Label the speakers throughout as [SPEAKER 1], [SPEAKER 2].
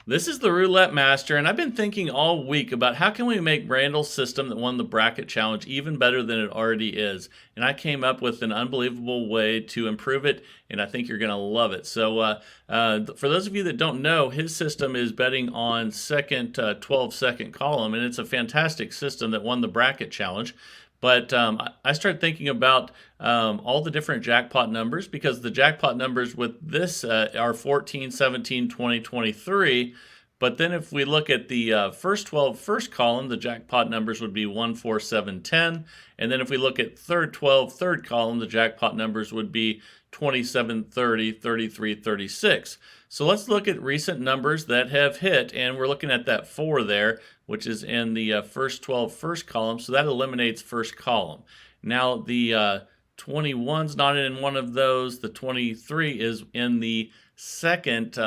[SPEAKER 1] This is the Roulette Master, and I've been thinking all week about how can we make Randall's system that won the bracket challenge even better than it already is. And I came up with an unbelievable way to improve it, and I think you're going to love it. So for those of you that don't know, his system is betting on second 12-second column, and it's a fantastic system that won the bracket challenge. But I started thinking about all the different jackpot numbers because the jackpot numbers with this are 14, 17, 20, 23. But then if we look at the first 12 first column, the jackpot numbers would be 1, 4, 7, 10. And then if we look at third 12 third column, the jackpot numbers would be 27, 30, 33, 36. So let's look at recent numbers that have hit, and we're looking at that 4 there, which is in the first 12 first column, so that eliminates first column. Now the 21's not in one of those, the 23 is in the second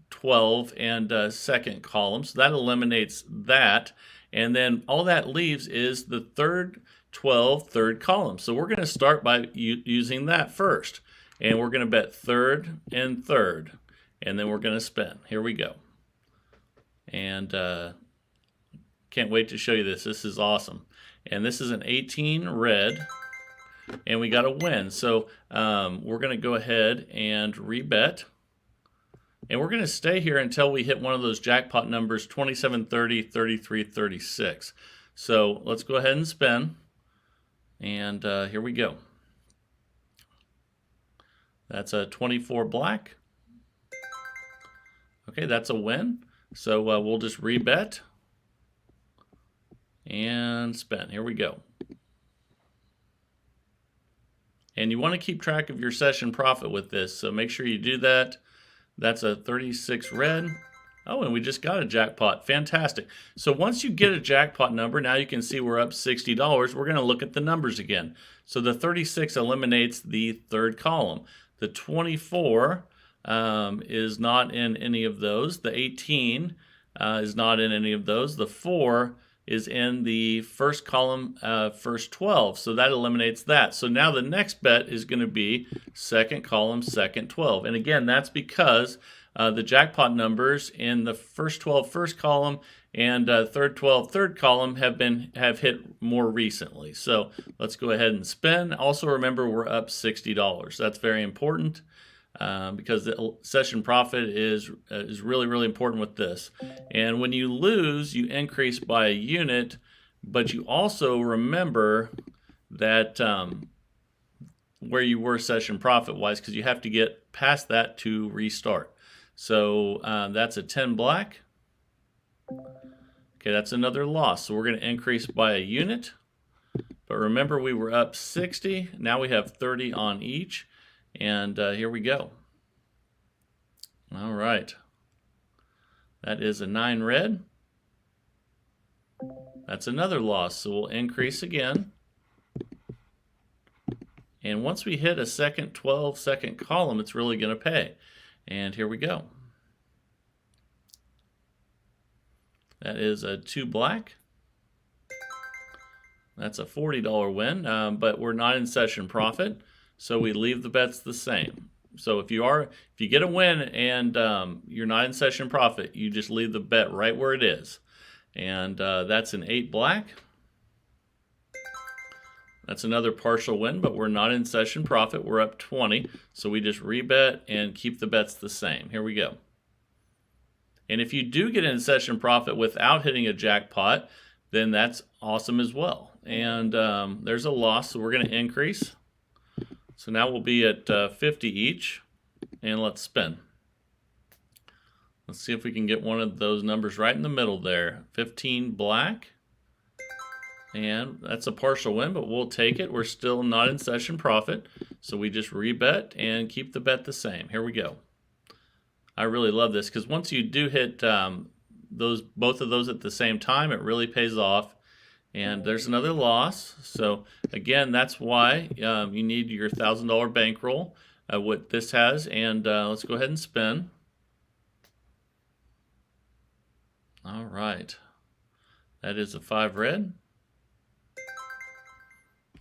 [SPEAKER 1] 12 and second column, so that eliminates that, and then all that leaves is the third 12 third column. So we're going to start by using that first, and we're going to bet third and third, and then we're going to spin. Here we go. And can't wait to show you this. This is awesome. And this is an 18 red, and we got a win. So we're going to go ahead and rebet. And we're going to stay here until we hit one of those jackpot numbers, 27, 30, 33, 36. So let's go ahead and spin. And here we go. That's a 24 black. Okay, that's a win. So we'll just rebet and spin. Here we go. And you want to keep track of your session profit with this, so make sure you do that. That's a 36 red. Oh, and we just got a jackpot. Fantastic. So once you get a jackpot number, now you can see we're up $60. We're going to look at the numbers again. So the 36 eliminates the third column. The 24 is not in any of those. The 18 is not in any of those. The 4 is in the first column, first 12. So that eliminates that. So now the next bet is going to be second column, second 12. And again, that's because the jackpot numbers in the first 12 first column and third 12 third column have hit more recently. So let's go ahead and spin. Also remember, we're up $60. That's very important. Because the session profit is really, really important with this. And when you lose, you increase by a unit, but you also remember that where you were session profit-wise, because you have to get past that to restart. So that's a 10 black. Okay, that's another loss. So we're going to increase by a unit. But remember, we were up 60. Now we have 30 on each. And here we go. All right. That is a 9 red. That's another loss, so we'll increase again. And once we hit a second 12 second column, it's really going to pay. And here we go. That is a 2 black. That's a $40 win, but we're not in session profit. So we leave the bets the same. So if you get a win and you're not in session profit, you just leave the bet right where it is. And that's an 8 black. That's another partial win, but we're not in session profit. We're up 20. So we just rebet and keep the bets the same. Here we go. And if you do get in session profit without hitting a jackpot, then that's awesome as well. And there's a loss, so we're going to increase. So now we'll be at 50 each, and let's spin. Let's see if we can get one of those numbers right in the middle there. 15 black, and that's a partial win, but we'll take it. We're still not in session profit, so we just rebet and keep the bet the same. Here we go. I really love this because once you do hit both of those at the same time, it really pays off. And there's another loss. So again, that's why you need your $1,000 bankroll, what this has. And let's go ahead and spin. All right. That is a 5 red.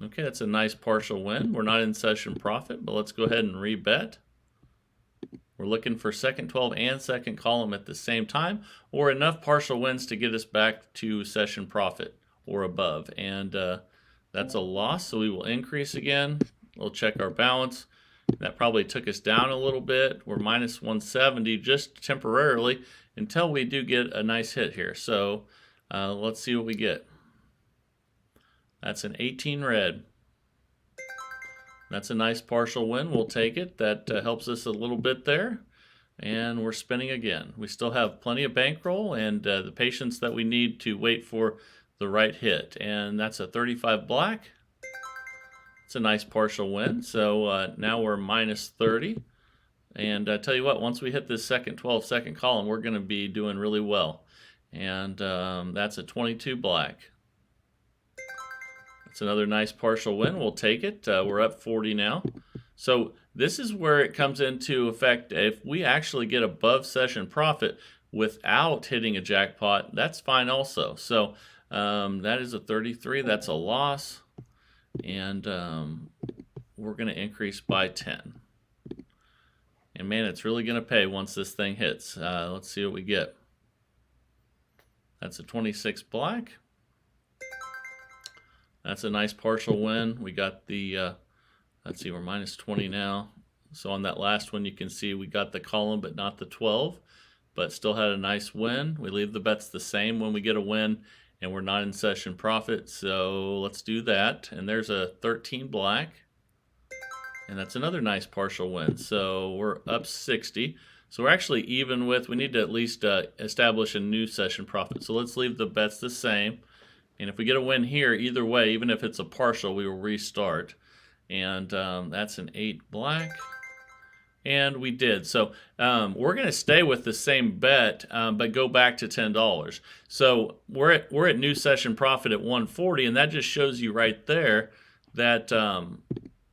[SPEAKER 1] Okay, that's a nice partial win. We're not in session profit, but let's go ahead and rebet. We're looking for second 12 and second column at the same time, or enough partial wins to get us back to session profit or above. And that's a loss, so we will increase again. We'll check our balance. That probably took us down a little bit. We're minus 170 just temporarily until we do get a nice hit here. So let's see what we get. That's an 18 red. That's a nice partial win. We'll take it. That helps us a little bit there. And we're spinning again. We still have plenty of bankroll and the patience that we need to wait for the right hit. And that's a 35 black. It's a nice partial win. So now we're minus 30. And I tell you what, once we hit this second 12 second column, we're going to be doing really well. And that's a 22 black. It's another nice partial win. We'll take it. We're up 40 now. So this is where it comes into effect. If we actually get above session profit without hitting a jackpot, that's fine also. So that is a 33. That's a loss. And we're going to increase by 10. And man, it's really going to pay once this thing hits. Let's see what we get. That's a 26 black. That's a nice partial win. We got the, let's see, we're minus 20 now. So on that last one, you can see we got the column, but not the 12, but still had a nice win. We leave the bets the same when we get a win, and we're not in session profit. So let's do that. And there's a 13 black, and that's another nice partial win. So we're up 60. So we're actually even with, we need to at least establish a new session profit. So let's leave the bets the same. And if we get a win here, either way, even if it's a partial, we will restart. And that's an 8 black. And we did. So we're going to stay with the same bet, but go back to $10. So we're at new session profit at 140, and that just shows you right there that, and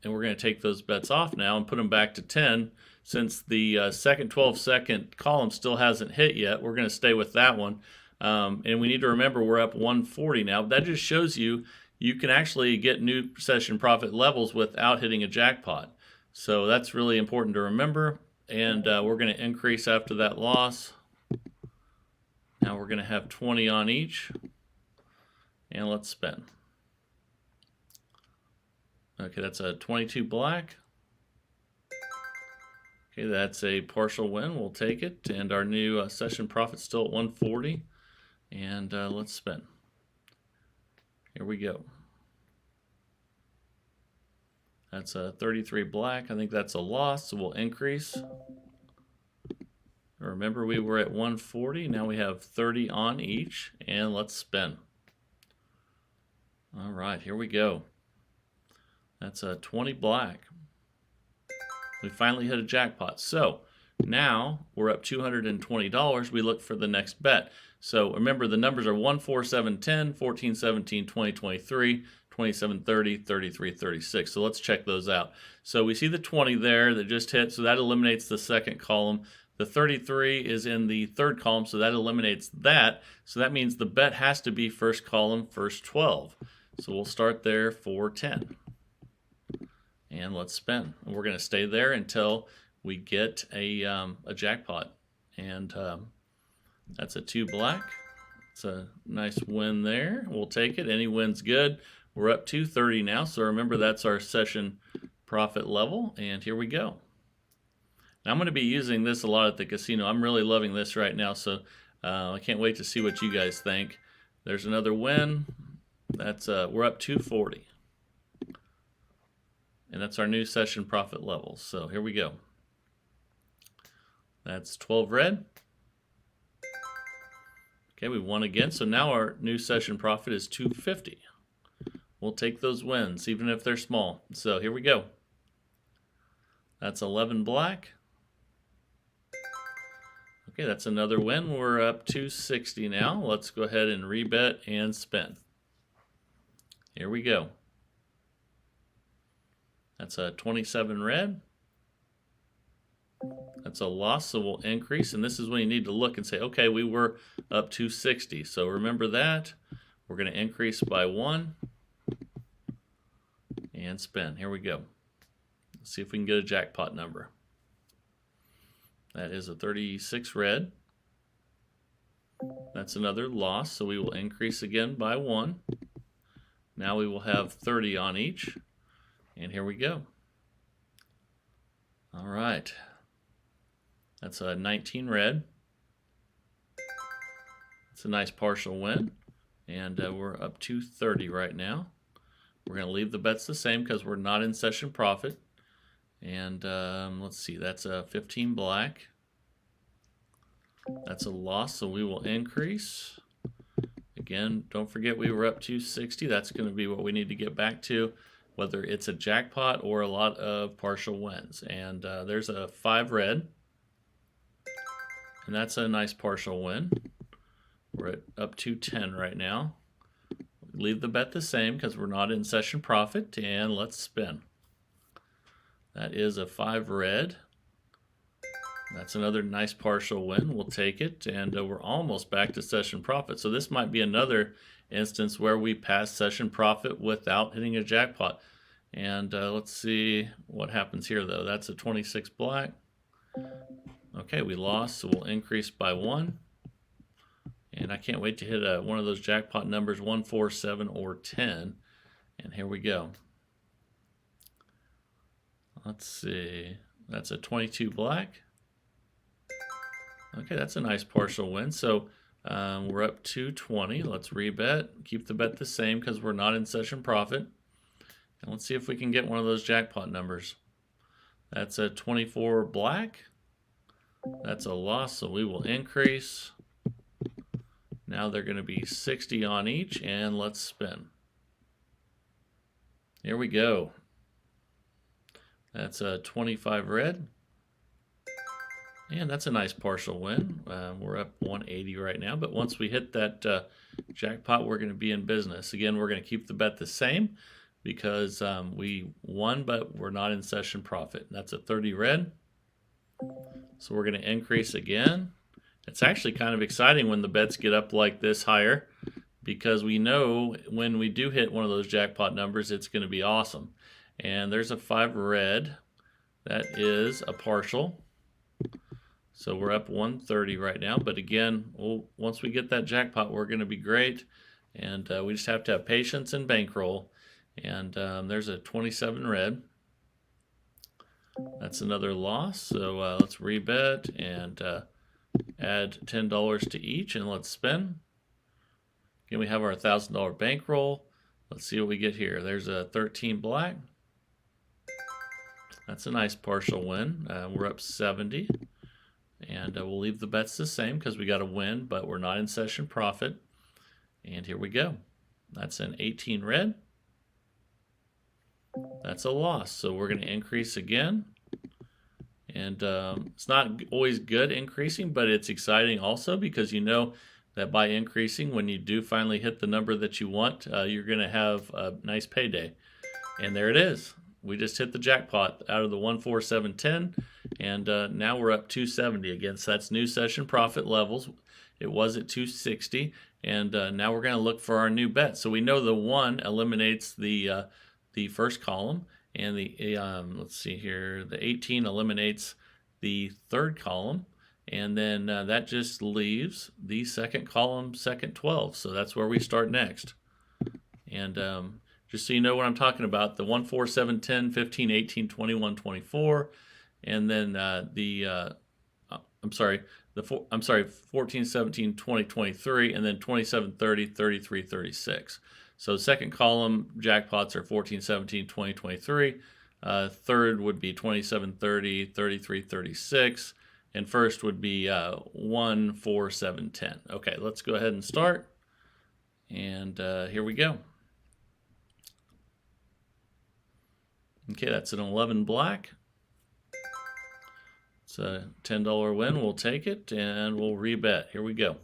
[SPEAKER 1] we're going to take those bets off now and put them back to 10. Since the second 12-second column still hasn't hit yet, we're going to stay with that one. And we need to remember we're up 140 now. That just shows you can actually get new session profit levels without hitting a jackpot. So that's really important to remember. And we're going to increase after that loss. Now we're going to have 20 on each. And let's spin. Okay, that's a 22 black. Okay, that's a partial win. We'll take it. And our new session profit's still at 140. And let's spin. Here we go. That's a 33 black. I think that's a loss, so we'll increase. Remember, we were at 140. Now we have 30 on each. And let's spin. All right, here we go. That's a 20 black. We finally hit a jackpot. So now we're up $220. We look for the next bet. So remember, the numbers are 1, 4, 7, 10, 14, 17, 20, 23, 27, 30, 33, 36. So let's check those out. So we see the 20 there that just hit, so that eliminates the second column. The 33 is in the third column, so that eliminates that. So that means the bet has to be first column, first 12. So we'll start there for 10. And let's spin. And we're going to stay there until we get a jackpot. And that's a 2 black. It's a nice win there. We'll take it. Any win's good. We're up to 30 now. So remember, that's our session profit level. And here we go. Now I'm going to be using this a lot at the casino. I'm really loving this right now. So I can't wait to see what you guys think. There's another win. That's we're up 240. And that's our new session profit level. So here we go. That's 12 red. Okay, we won again. So now our new session profit is 250. We'll take those wins, even if they're small. So here we go. That's 11 black. Okay, that's another win. We're up 260 now. Let's go ahead and rebet and spin. Here we go. That's a 27 red. That's a loss, so we'll increase. And this is when you need to look and say, okay, we were up 260. So remember that. We're going to increase by 1. And spin. Here we go. Let's see if we can get a jackpot number. That is a 36 red. That's another loss, so we will increase again by 1. Now we will have 30 on each. And here we go. All right. That's a 19 red. It's a nice partial win. And we're up to 30 right now. We're going to leave the bets the same because we're not in session profit. And let's see, that's a 15 black. That's a loss, so we will increase. Again, don't forget we were up to 60. That's going to be what we need to get back to, whether it's a jackpot or a lot of partial wins. And there's a 5 red. And that's a nice partial win. We're up to 10 right now. Leave the bet the same because we're not in session profit. And let's spin. That is a 5 red. That's another nice partial win. We'll take it, and we're almost back to session profit. So this might be another instance where we pass session profit without hitting a jackpot. And let's see what happens here, though. That's a 26 black. Okay, we lost, so we'll increase by 1. And I can't wait to hit one of those jackpot numbers, 1, 4, 7, or 10. And here we go. Let's see. That's a 22 black. Okay, that's a nice partial win. So we're up to 20. Let's rebet. Keep the bet the same because we're not in session profit. And let's see if we can get one of those jackpot numbers. That's a 24 black. That's a loss, so we will increase. Now they're going to be 60 on each, and let's spin. Here we go. That's a 25 red. And that's a nice partial win. We're up 180 right now, but once we hit that jackpot, we're going to be in business. Again, we're going to keep the bet the same because we won, but we're not in session profit. That's a 30 red. So we're going to increase again. It's actually kind of exciting when the bets get up like this higher because we know when we do hit one of those jackpot numbers, it's going to be awesome. And there's a 5 red. That is a partial. So we're up 130 right now. But again, once we get that jackpot, we're going to be great. And we just have to have patience and bankroll. And there's a 27 red. That's another loss. So let's rebet and add $10 to each. And let's spin. Again, we have our $1,000 bankroll. Let's see what we get here. There's a 13 black. That's a nice partial win. We're up 70. And we'll leave the bets the same because we got to win, but we're not in session profit. And here we go. That's an 18 red. That's a loss. So we're going to increase again. And it's not always good increasing, but it's exciting also because you know that by increasing, when you do finally hit the number that you want, you're going to have a nice payday. And there it is. We just hit the jackpot out of the 1, 4, 7, 10, and now we're up 270 again. So that's new session profit levels. It was at 260, and now we're going to look for our new bet. So we know the 1 eliminates the first column, and the let's see here, the 18 eliminates the third column, and then that just leaves the second column, second 12. So that's where we start next. And just so you know what I'm talking about, the 1, 4, 7, 10, 15, 18, 21, 24, and then 14, 17, 20, 23, and then 27, 30, 33, 36. So second column jackpots are 14, 17, 20, 23. Third would be 27, 30, 33, 36. And first would be 1, 4, 7, 10. Okay, let's go ahead and start. And here we go. Okay, that's an 11 black. It's a $10 win. We'll take it and we'll rebet. Here we go.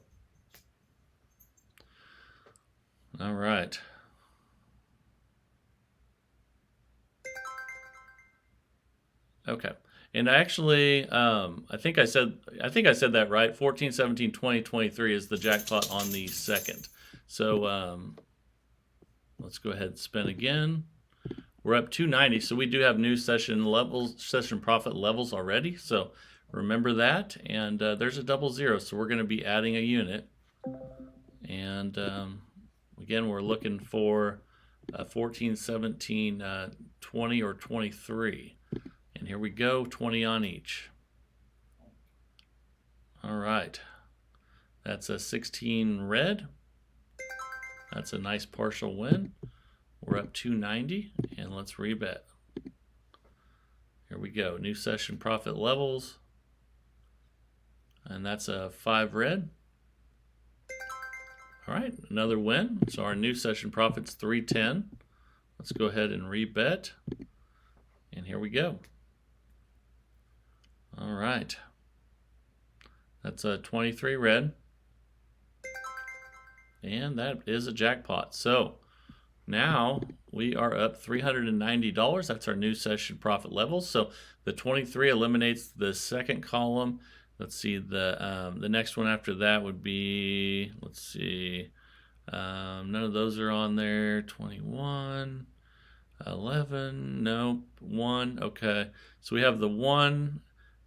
[SPEAKER 1] All right. Okay. And actually, I think I said that right. 14, 17, 20, 23 is the jackpot on the second. So let's go ahead and spin again. We're up 290, so we do have new session profit levels already. So Remember that. And there's a double zero, so we're going to be adding a unit. And again, we're looking for 14, 17, 20, or 23. And here we go, 20 on each. All right. That's a 16 red. That's a nice partial win. We're up 290, and let's rebet. Here we go, new session profit levels. And that's a 5 red. All right, another win. So our new session profit's 310. Let's go ahead and rebet. And here we go. All right. That's a 23 red. And that is a jackpot. So now we are up $390. That's our new session profit levels. So the 23 eliminates the second column. Let's see, the next one after that would be, let's see, none of those are on there. 21, 11, nope, 1, okay. So we have the 1,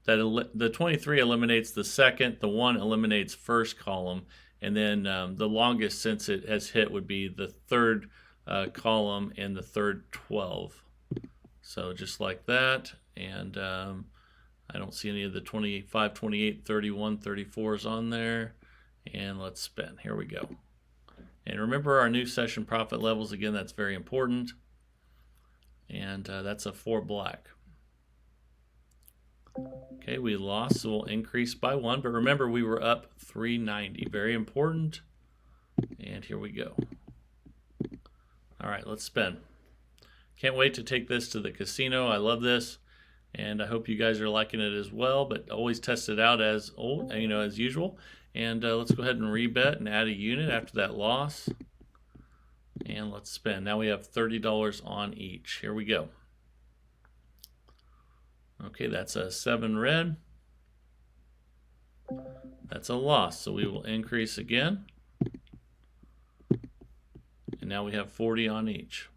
[SPEAKER 1] the 23 eliminates the second, the 1 eliminates first column, and then the longest since it has hit would be the third column and the third 12. So just like that, and I don't see any of the 25, 28, 31, 34s on there. And let's spin. Here we go. And remember our new session profit levels. Again, that's very important. And that's a 4 black. Okay, we lost, so we'll increase by 1. But remember, we were up 390. Very important. And here we go. All right, let's spin. Can't wait to take this to the casino. I love this. And I hope you guys are liking it as well, but always test it out as usual. And let's go ahead and rebet and add a unit after that loss. And let's spin. Now we have $30 on each. Here we go. Okay, that's a 7 red. That's a loss, so we will increase again. And now we have 40 on each.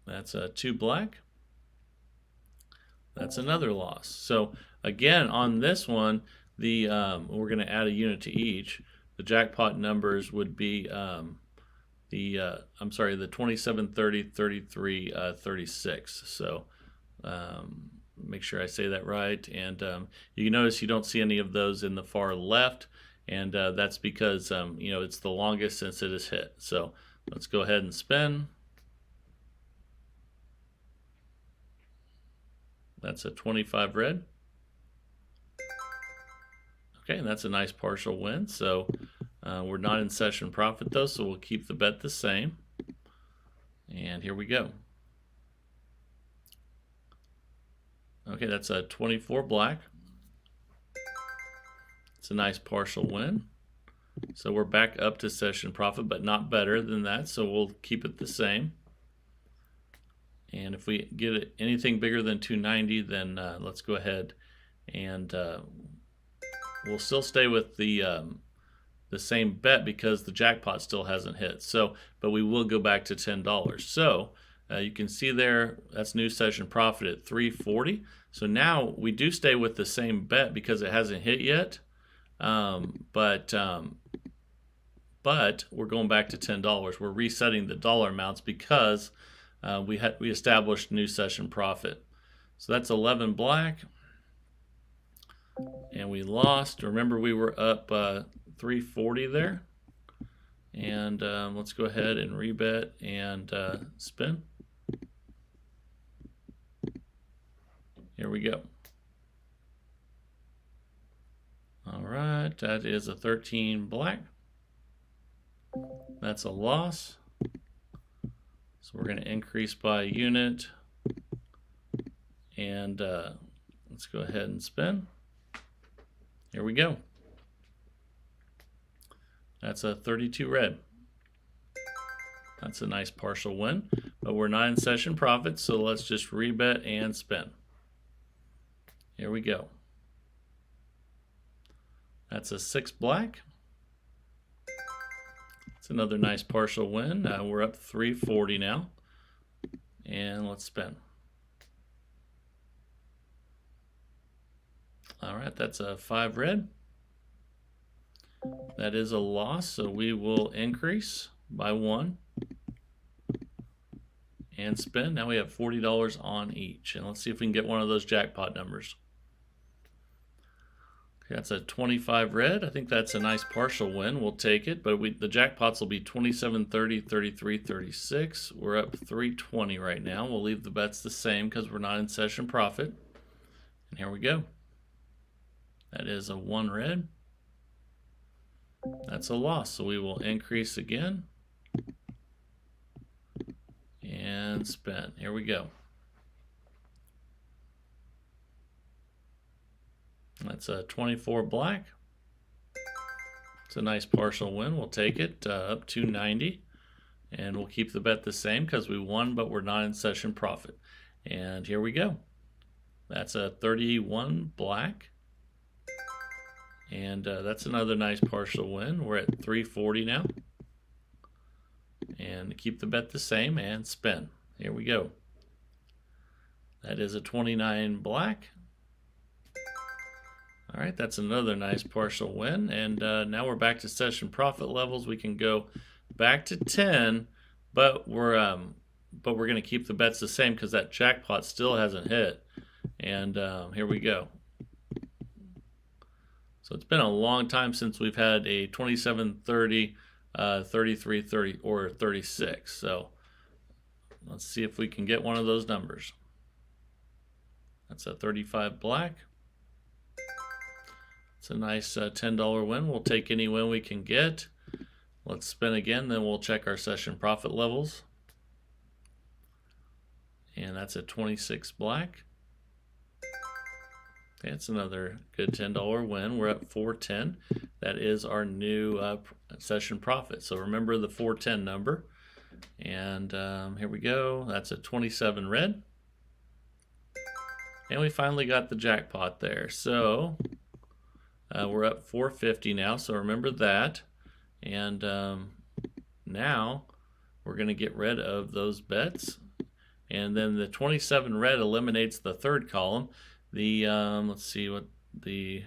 [SPEAKER 1] That's a 2 black. That's another loss. So again, on this one, we're going to add a unit to each. The jackpot numbers would be the 27, 30, 33, 36. So make sure I say that right. And you can notice you don't see any of those in the far left, and that's because it's the longest since it is hit. So let's go ahead and spin. That's a 25 red. Okay, and that's a nice partial win. So we're not in session profit though, so we'll keep the bet the same. And here we go. Okay, that's a 24 black. It's a nice partial win. So we're back up to session profit, but not better than that, so we'll keep it the same. And if we get anything bigger than 290, then let's go ahead and we'll still stay with the same bet because the jackpot still hasn't hit. So, but we will go back to $10. So you can see there, that's new session profit at 340. So now we do stay with the same bet because it hasn't hit yet. But we're going back to $10. We're resetting the dollar amounts because we established new session profit. So that's 11 black, and we lost. Remember, we were up 340 there. And let's go ahead and rebet and spin. Here we go. All right, that is a 13 black. That's a loss. So we're going to increase by a unit. And let's go ahead and spin. Here we go. That's a 32 red. That's a nice partial win. But we're not in session profit, so let's just rebet and spin. Here we go. That's a 6 black. It's another nice partial win. We're up 340 now. And let's spin. All right, that's a 5 red. That is a loss, so we will increase by 1 and spin. Now we have $40 on each, and let's see if we can get one of those jackpot numbers. Okay, that's a 25 red. I think that's a nice partial win. We'll take it, but the jackpots will be 27, 30, 33, 36. We're up 320 right now. We'll leave the bets the same because we're not in session profit. And here we go. That is a 1 red. That's a loss, so we will increase again and spin. Here we go. That's a 24 black. It's a nice partial win. We'll take it up to 90, and we'll keep the bet the same because we won, but we're not in session profit. And here we go. That's a 31 black. And that's another nice partial win. We're at 340 now. And keep the bet the same and spin. Here we go. That is a 29 black. All right, that's another nice partial win. And now we're back to session profit levels. We can go back to 10, but we're going to keep the bets the same because that jackpot still hasn't hit. And here we go. So it's been a long time since we've had a 27, 30, 33, 30, or 36. So let's see if we can get one of those numbers. That's a 35 black. It's a nice $10 win. We'll take any win we can get. Let's spin again, then we'll check our session profit levels. And that's a 26 black. That's another good $10 win. We're at 410. That is our new session profit. So remember the 410 number. And here we go. That's a 27 red. And we finally got the jackpot there. So we're up 450 now. So remember that. And now we're going to get rid of those bets. And then the 27 red eliminates the third column. The let's see what the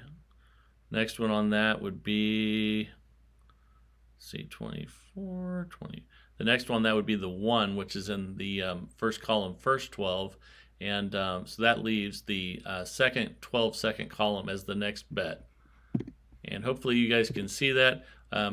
[SPEAKER 1] next one on that would be. Let's see, 24, 20. The next one that would be the 1, which is in the first column, first 12, and so that leaves the second 12-second column as the next bet. And hopefully you guys can see that.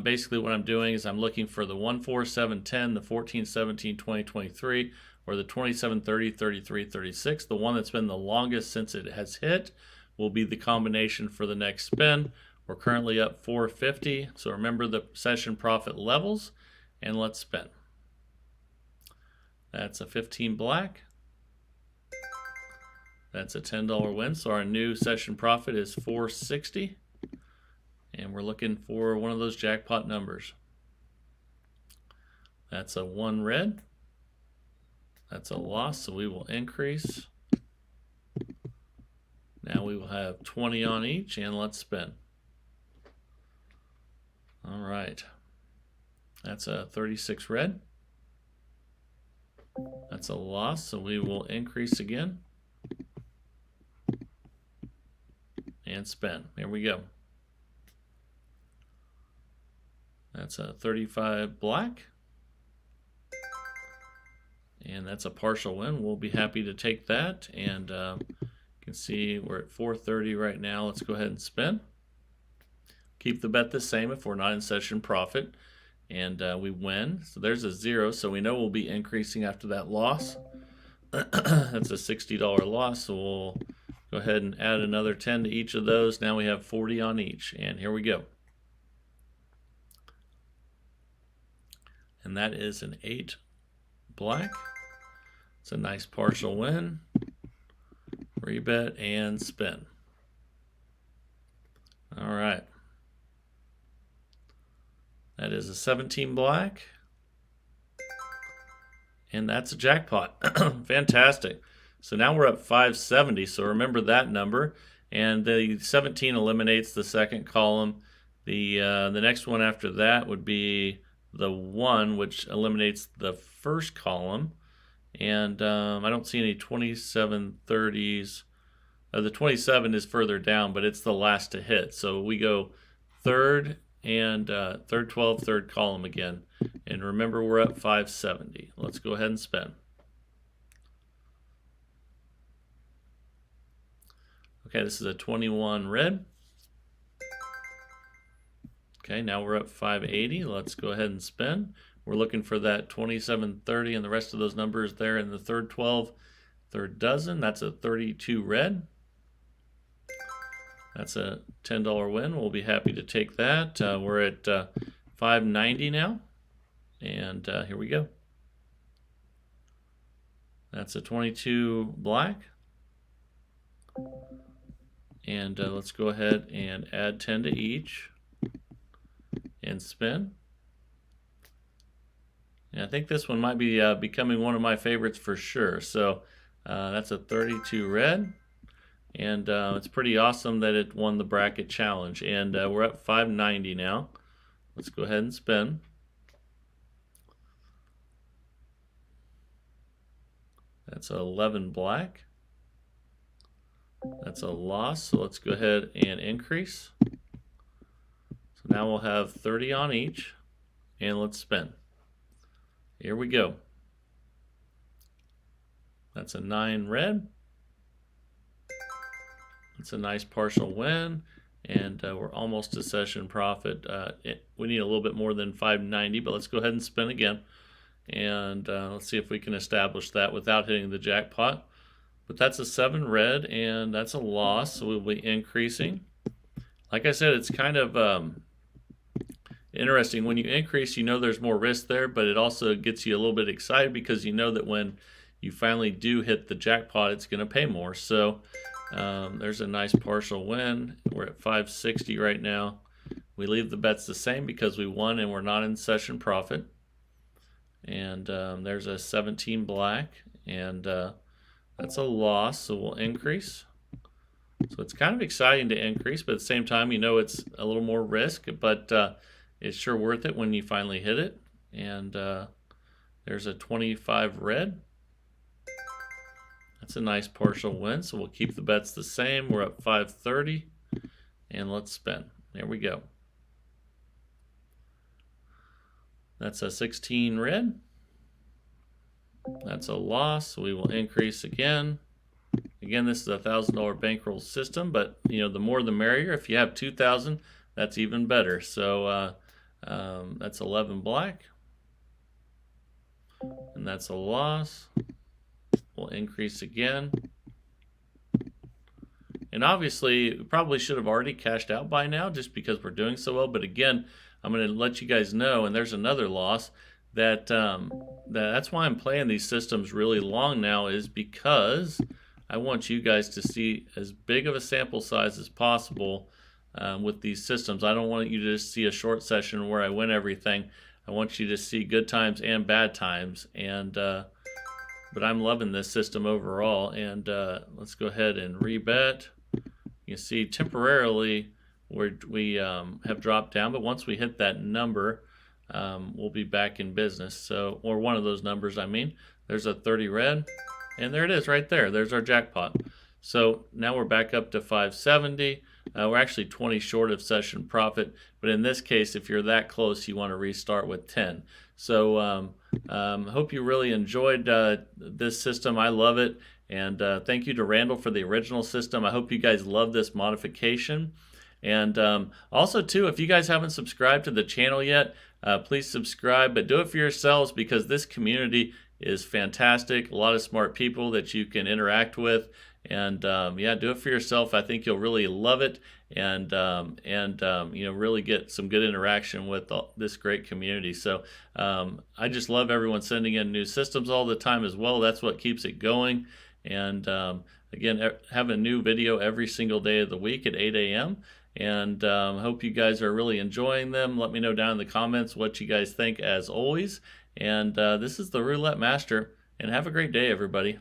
[SPEAKER 1] Basically, what I'm doing is I'm looking for the 1, 4, 7, 10, the 14, 17, 20, 23. Or the 27, 30, 33, 36. The one that's been the longest since it has hit will be the combination for the next spin. We're currently up 450. So remember the session profit levels, and let's spin. That's a 15 black. That's a $10 win. So our new session profit is 460. And we're looking for one of those jackpot numbers. That's a 1 red. That's a loss, so we will increase. Now we will have 20 on each, and let's spin. All right. That's a 36 red. That's a loss, so we will increase again. And spin. Here we go. That's a 35 black. And that's a partial win. We'll be happy to take that. And you can see we're at 430 right now. Let's go ahead and spin. Keep the bet the same if we're not in session profit. And we win. So there's a 0. So we know we'll be increasing after that loss. That's a $60 loss. So we'll go ahead and add another 10 to each of those. Now we have 40 on each. And here we go. And that is an 8 black. It's a nice partial win. Rebet and spin. All right. That is a 17 black. And that's a jackpot. Fantastic. So now we're up 570. So remember that number. And the 17 eliminates the second column. The next one after that would be the 1, which eliminates the first column. And I don't see any 2730s The 27 is further down, but it's the last to hit. So we go third and third 12, third column again. And remember, we're at 570. Let's go ahead and spin. Okay, this is a 21 red. Okay, now we're up 580. Let's go ahead and spin. We're looking for that 2730 and the rest of those numbers there in the third 12, third dozen. That's a 32 red. That's a $10 win. We'll be happy to take that. We're at 590 now. And here we go. That's a 22 black. And let's go ahead and add 10 to each and spin. And I think this one might be becoming one of my favorites for sure. So that's a 32 red. And it's pretty awesome that it won the bracket challenge. And we're at 590 now. Let's go ahead and spin. That's 11 black. That's a loss, so let's go ahead and increase. So now we'll have 30 on each, and let's spin. Here we go. That's a 9 red. It's a nice partial win, and we're almost to session profit. We need a little bit more than 590, but let's go ahead and spin again. And let's see if we can establish that without hitting the jackpot. But that's a 7 red, and that's a loss, so we'll be increasing. Like I said, it's kind of interesting. When you increase, you know there's more risk there, but it also gets you a little bit excited because you know that when you finally do hit the jackpot, it's going to pay more. So there's a nice partial win. We're at 560 right now. We leave the bets the same because we won and we're not in session profit. And there's a 17 black, and that's a loss, so we'll increase. So it's kind of exciting to increase, but at the same time, you know it's a little more risk, but it's sure worth it when you finally hit it. And there's a 25 red. That's a nice partial win, so we'll keep the bets the same. We're up 530, and let's spin. There we go. That's a 16 red. That's a loss, so we will increase again. Again, this is a $1,000 bankroll system, but you know the more the merrier. If you have 2,000, that's even better. So that's 11 black, and that's a loss. We'll increase again. And obviously, we probably should have already cashed out by now just because we're doing so well. But again, I'm going to let you guys know, and there's another loss, that that's why I'm playing these systems really long now, is because I want you guys to see as big of a sample size as possible with these systems. I don't want you to just see a short session where I win everything. I want you to see good times and bad times. And but I'm loving this system overall. And let's go ahead and rebet. You can see temporarily we have dropped down, but once we hit that number, we'll be back in business. So, or one of those numbers, I mean. There's a 30 red, and there it is right there. There's our jackpot. So now we're back up to 570. We're actually 20 short of session profit, but in this case, if you're that close, you want to restart with 10. So hope you really enjoyed this system. I love it, and thank you to Randall for the original system. I hope you guys love this modification. And also, too, if you guys haven't subscribed to the channel yet, please subscribe, but do it for yourselves because this community is fantastic. A lot of smart people that you can interact with. And yeah, do it for yourself. I think you'll really love it, and you know, really get some good interaction with this great community. So I just love everyone sending in new systems all the time as well. That's what keeps it going. And again, have a new video every single day of the week at 8 a.m. And hope you guys are really enjoying them. Let me know down in the comments what you guys think, as always. And this is the Roulette Master, and have a great day, everybody.